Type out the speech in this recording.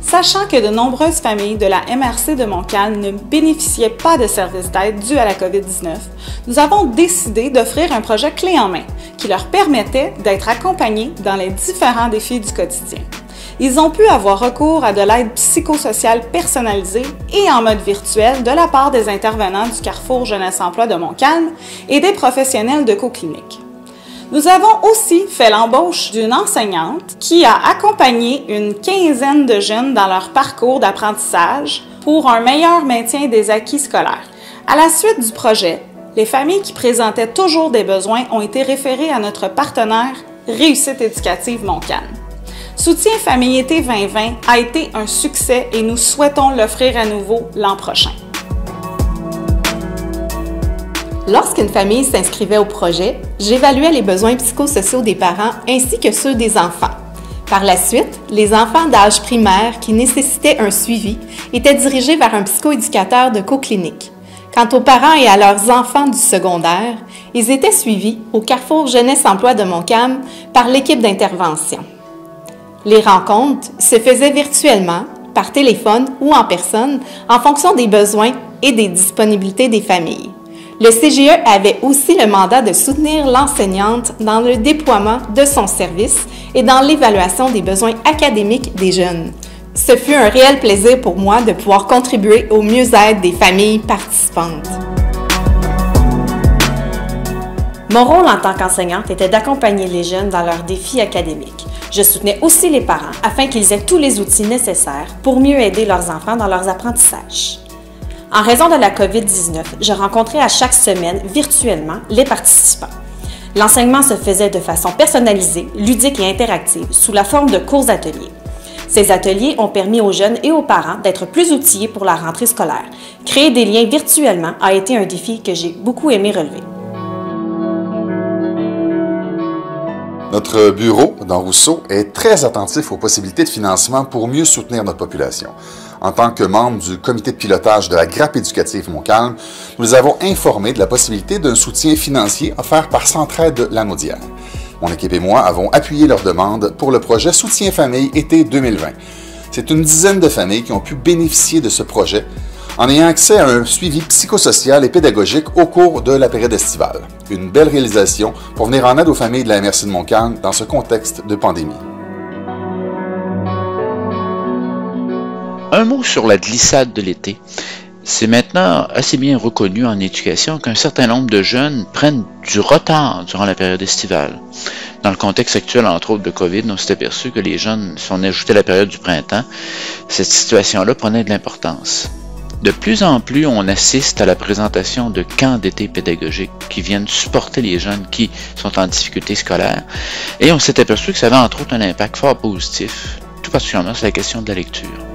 Sachant que de nombreuses familles de la MRC de Montcalm ne bénéficiaient pas de services d'aide dus à la COVID-19, nous avons décidé d'offrir un projet clé en main qui leur permettait d'être accompagnés dans les différents défis du quotidien. Ils ont pu avoir recours à de l'aide psychosociale personnalisée et en mode virtuel de la part des intervenants du Carrefour Jeunesse Emploi de Montcalm et des professionnels de co-clinique. Nous avons aussi fait l'embauche d'une enseignante qui a accompagné une quinzaine de jeunes dans leur parcours d'apprentissage pour un meilleur maintien des acquis scolaires. À la suite du projet, les familles qui présentaient toujours des besoins ont été référées à notre partenaire Réussite éducative Montcalm. Soutien Famille Été 2020 a été un succès et nous souhaitons l'offrir à nouveau l'an prochain. Lorsqu'une famille s'inscrivait au projet, j'évaluais les besoins psychosociaux des parents ainsi que ceux des enfants. Par la suite, les enfants d'âge primaire qui nécessitaient un suivi étaient dirigés vers un psychoéducateur de co-clinique. Quant aux parents et à leurs enfants du secondaire, ils étaient suivis au Carrefour Jeunesse Emploi de Montcalm par l'équipe d'intervention. Les rencontres se faisaient virtuellement, par téléphone ou en personne, en fonction des besoins et des disponibilités des familles. Le CGE avait aussi le mandat de soutenir l'enseignante dans le déploiement de son service et dans l'évaluation des besoins académiques des jeunes. Ce fut un réel plaisir pour moi de pouvoir contribuer au mieux-être des familles participantes. Mon rôle en tant qu'enseignante était d'accompagner les jeunes dans leurs défis académiques. Je soutenais aussi les parents afin qu'ils aient tous les outils nécessaires pour mieux aider leurs enfants dans leurs apprentissages. En raison de la COVID-19, je rencontrais à chaque semaine, virtuellement, les participants. L'enseignement se faisait de façon personnalisée, ludique et interactive, sous la forme de cours-ateliers. Ces ateliers ont permis aux jeunes et aux parents d'être plus outillés pour la rentrée scolaire. Créer des liens virtuellement a été un défi que j'ai beaucoup aimé relever. Notre bureau, dans Rousseau, est très attentif aux possibilités de financement pour mieux soutenir notre population. En tant que membre du comité de pilotage de la Grappe éducative Montcalm, nous avons informé de la possibilité d'un soutien financier offert par Centraide Lanaudière. Mon équipe et moi avons appuyé leur demande pour le projet Soutien Famille Été 2020. C'est une dizaine de familles qui ont pu bénéficier de ce projet en ayant accès à un suivi psychosocial et pédagogique au cours de la période estivale. Une belle réalisation pour venir en aide aux familles de la MRC de Montcalm dans ce contexte de pandémie. Un mot sur la glissade de l'été. C'est maintenant assez bien reconnu en éducation qu'un certain nombre de jeunes prennent du retard durant la période estivale. Dans le contexte actuel, entre autres, de COVID, on s'est aperçu que les jeunes, si on ajoutait la période du printemps, cette situation-là prenait de l'importance. De plus en plus, on assiste à la présentation de camps d'été pédagogiques qui viennent supporter les jeunes qui sont en difficulté scolaire. Et on s'est aperçu que ça avait entre autres un impact fort positif, tout particulièrement sur la question de la lecture.